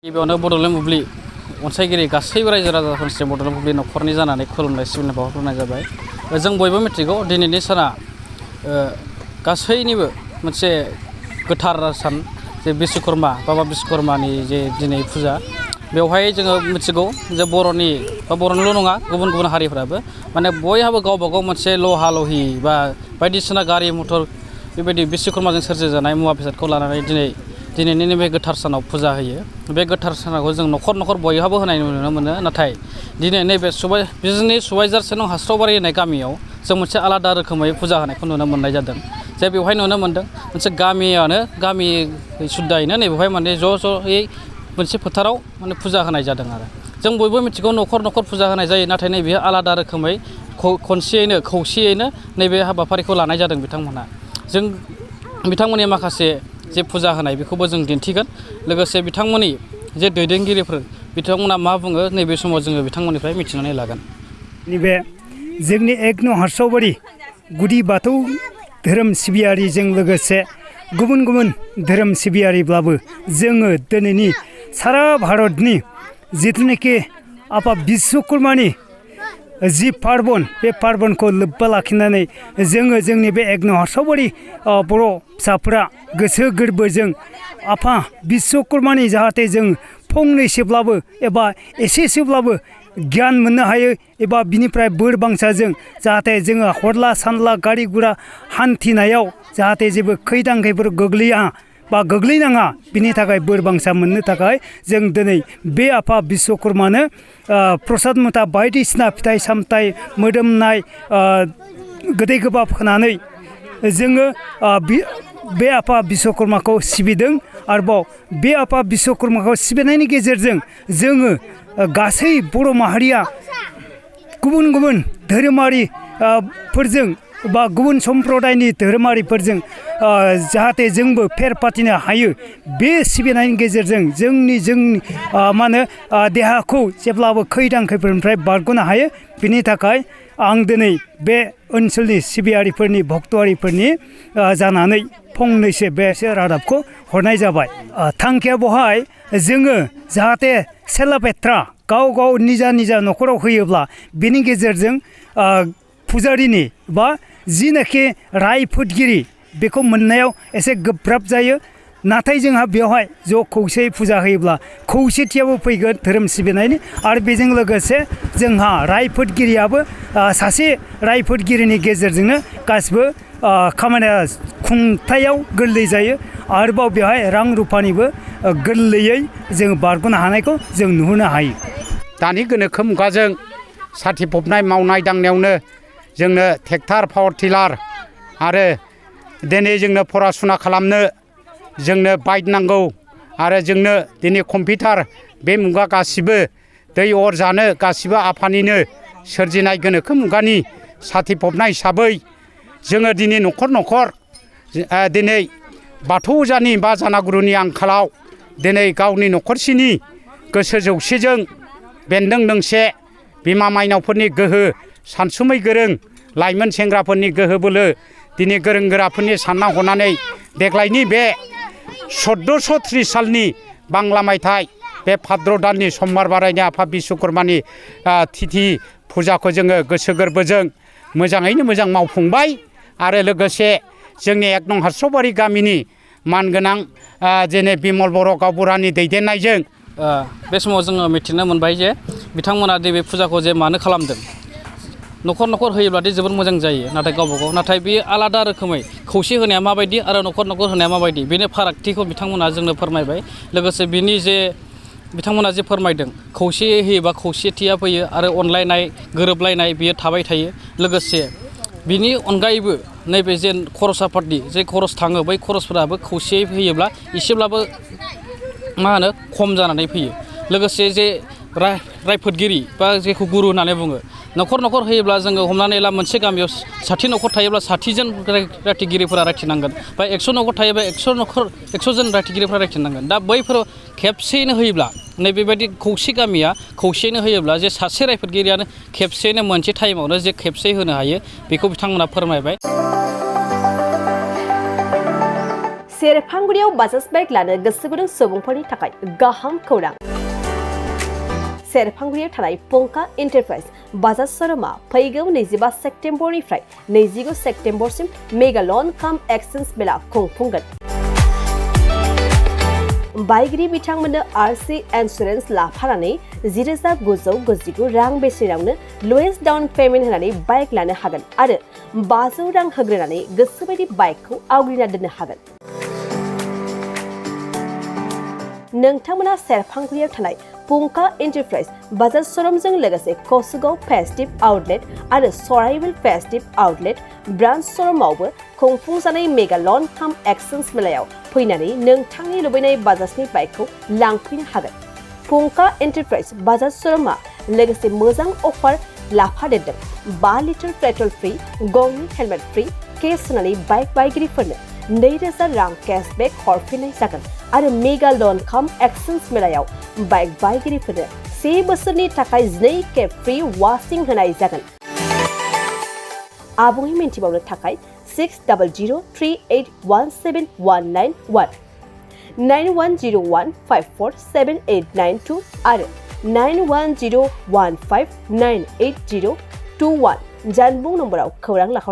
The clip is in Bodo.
गिबियावनो बड'लेण्ड बुब्लि अनसायगिरि गासैबो रायजो राजाफोरनिसिम बड'लेण्ड बुब्लि न'खरनि जानानै खुलुमनाय सिबिनाय बावहरनाय जाबाय। जों बयबो मिथिगौ दिनैनि साना गासैनिबो मोनसे गोथार सान जे बिश्वकर्मा बाबा बिश्वकर्मानि जे दिनै फुजा बेवहाय जोङो मिथिगौ जे बर'नि बा बर'निल' नङा गुबुन गुबुन हारिफ्राबो माने बयहाबो गावबा गाव मोनसे लहा लहि बा बायदिसिना गारि मथर बेबायदि बिश्वकर्माजों सोरजिजानाय मुवा बेसादखौ लानानै दिनैनि बे गोथार सानाव फुजा होयो। बे गोथार सानाव जों न'खर न'खर बयहाबो होनाय नुनो मोनो। नाथाय दिनै नैबे बिजनि सुबाइजार सेनं हास्रावबारि होननाय गामियाव जों मोनसे आलादा रोखोमै फुजा होनायखौ नुनो मोननाय जादों। जे बेवहाय नुनो मोनदों मोनसे गामि सुद्दायैनो नैबेवहाय माने ज'यै मोनसे फोथाराव माने फुजा होनाय जादों आरो जों बयबो मिथिगौ न'खर न'खर फुजा होनाय जायो। नाथाय नैबे आलादा रोखोमै खौसेयैनो नैबे हाबाफारिखौ लानाय जादों बिथांमोनहा। जों बिथांमोननि माखासे जे फुजा होनाय बेखौबो जों दिन्थिगोन। लोगोसे बिथांमोननि जे दैदेनगिरिफोर बिथांमोना मा बुङो नैबे समाव जोङो बिथांमोननिफ्राय मिथिनानै लागोन। नैबे जोंनि 1 नं हास्रावबारि गुदि बाथौ धोरोम सिबियारिजों लोगोसे गुबुन गुबुन धोरोम सिबियारिब्लाबो जोङो दिनैनि सारा भारतनि जिथुनाखि आफा बिश्वकर्मानि जि पार्बन बे पार्बनखौ लोब्बा लाखिनानै जोङो जोंनि बे 1 नं हास्रावबारि बर' फिसाफोरा गोसो गोरबोजों आफा बिश्वकर्मानि जाहाथे जों फंनैसोब्लाबो एबा एसेसोब्लाबो गियान मोननो हायो एबा बिनिफ्राय बोर बांसाजों जाहाथे जोङो हरला सानला गारि गुरा हान्थिनायाव जाहाथे जेबो खैदां खैफोद गोग्लैनाङा बिनि थाखाय बोर बांसा मोननो थाखाय जों दिनै बे आफा बिश्वकर्मानो प्रसाद मुथा बायदिसिना फिथाइ सामथाइ मोदोमनाय गोदै गोबाब होनानै जोङो बे आफा बिश्वकर्माखौ सिबिदों। आरोबाव बे आफा बिश्वकर्माखौ सिबिनायनि गेजेरजों जोङो गासै बर' माहारिया गुबुन गुबुन धोरोमारिफोरजों बा गुबुन सम्प्रदायनि धोरोमारिफोरजों जाहाथे जोंबो फेर फाथिनो हायो। बे सिबिनायनि गेजेरजों जोंनि देहाखौ जेब्लाबो खैदां खैफोदनिफ्राय बारग'नो हायो। बिनि थाखाय आं दिनै बे ओनसोलनि सिबियारिफोरनि भक्तआरिफोरनि जानानै फंनैसो बे रादाबखौ हरनाय जाबाय। थांखिया बहाय जोङो जाहाथे सेलापेत्रा गाव निजा न'खराव होयोब्ला बेनि गेजेरजों फुजारिनि बा जिनाखि रायफोदगिरि बेखौ मोननायाव एसे गोब्राब जायो। नाथाय जोंहा बेवहाय ज' खौसेयै फुजा होयोब्ला खौसेथियाबो फैगोन धोरोम सिबिनायनि आरो बेजों लोगोसे जोंहा रायफोदगिरियाबो सासे रायफोदगिरिनि गेजेरजोंनो गासिबो खामानिया खुंथायाव गोरलै जायो। आरोबाव बेवहाय रां रुफानिबो गोरलैयै जों बारग'नो हानायखौ जों नुहुरनो हायो। दानि गोनोखो मुगाजों साथिफबनाय मावनाय दांनायावनो जोंनो ट्रेक्टर पावार टिलार आरो दिनै जोंनो फरासुना खालामनो जोंनो बाइक नांगौ आरो जोंनो दिनै कम्पिउटार बे मुगा गासिबो दै अर जानो गासिबो आफानिनो सोरजिनाय गोनोखो मुगानि साथिफबनाय हिसाबै जोङो दिनै न'खर दिनै बाथौ अजानि बा जानागुरुनि आंखालाव दिनै गावनि न'खरसेनि गोसो जौसेजों बेन्दों दोंसे बिमा माइनावफोरनि गोहो सानसुमै गोरों लाइमोन सेंग्राफोरनि गोहो बोलो दिनै गोरों गोराफोरनि सानना हनानै देग्लायनि बे 1430 सालनि बांला मायथाइ बे भाद्र दाननि समबार बारायनि आफा बिश्वकर्मानि तिथि फुजाखौ जोङो गोसो गोरबोजों मोजाङैनो मोजां मावफुंबाय। आरो लोगोसे जोंनि 1 नं हास्रावबारि गामिनि मानगोनां जेने बिमल बर' गावबुरानि दैदेननायजों बे समाव जोङो मिथिनो मोनबाय जे बिथांमोना बे फुजाखौ जे मानो खालामदों। न'खर न'खर होयोब्लाथाय जोबोद मोजां जायो नाथाय गावबागाव नाथाय बे आलादा रोखोमै खौसे होनाया माबायदि आरो न'खर होनाया माबायदि बेनि फारागथिखौ बिथांमोना जोंनो फोरमायबाय। लोगोसे बिनि जे बिथांमोना जे फोरमायदों खौसेयै होयोबा खौसेथिया फैयो आरो अनलायनाय गोरोबलायनाय बियो थाबाय थायो। लोगोसे बिनि अनगायैबो नैबे जे खरसा पार्टि जे खरस थाङो बै खरसफोराबो खौसेयै होयोब्ला एसेब्लाबो खम जानानै फैयो। लोगोसे जे रायफोदगिरि बा जेखौ गुरु होननानै बुङो न'खर होयोब्ला जोङो हमनानै ला मोनसे गामियाव 60 न'खर थायोब्ला 60 जन रायथिगिरिफोरा रायथिनांगोन बा 100 न'खर थायोबा 100 जन रायथिगिरिफोरा रायथिनांगोन। दा बैफोराव खेबसेयैनो होयोब्ला नैबेबायदि खौसे गामिया खौसेयैनो होयोब्ला जे सासे रायफोदगिरियानो खेबसेयैनो मोनसे टाइमावनो जे खेबसे होनो हायो बेखौ बिथांमोना फोरमायबाय। सेरफांगुरियाव बाजाज बाइक लानो गोसो गुदुं सुबुंफोरनि थाखाय गाहाम खौरां। सेरफांगुरियाव थानाय पंका एन्टारप्राइज बाजाज शोरूमा फैगौ 25 सेप्तेम्बरनिफ्राय 29 सेप्तेम्बरसिम मेगा लन काम एक्सचेन्ज मेला खुंफुंगोन। बाइगिरि बिथांमोननो आरसि इन्सुरेन्स लाफानानै 10,999 रां बेसेनावनो लवेस्ट डाउन पेमेन्ट होनानै बाइक लानो हागोन आरो 500 रां होग्रोनानै गोसोबायदि बाइकखौ आवग्रिना दोननो हागोन। नोंथांमोना सेरफांगुरियाव थानाय पंका एन्टारप्राइज बाजाज शोरूमजों लोगोसे कसुगाव फेस्टिभ आउटलेट आरो सराइबिल फेस्टिभ आउटलेट ब्रान्च शोरूमावबो खुंफुंजानाय मेगा लन काम एक्सचेन्ज मेलायाव फैनानै नोंथांनि लुबैनाय बाजाजनि बाइकखौ लांफैनो हागोन। पंका एन्टारप्राइज बाजाज शोरूमा लोगोसे मोजां अफार लाफादेरदों। 5 लिटार पेट्रल फ्रि, गंनि हेलमेट फ्रि, केस होनानै बाइक बायगिरिफोरनो 2,000 रां केशबेक हरफिननाय जागोन आरो मेगा लन काम एक्सचेन्ज मेलायाव बाइक बायगिरिफोरनो 1 बोसोरनि थाखाय 2 खेब फ्रि वाशिं होनाय जागोन। आबुङै मिन्थिबावनो थाखाय 6003817191 9101547892 आरो 9101598021 जानबुं नम्बराव खौरां लाहरनो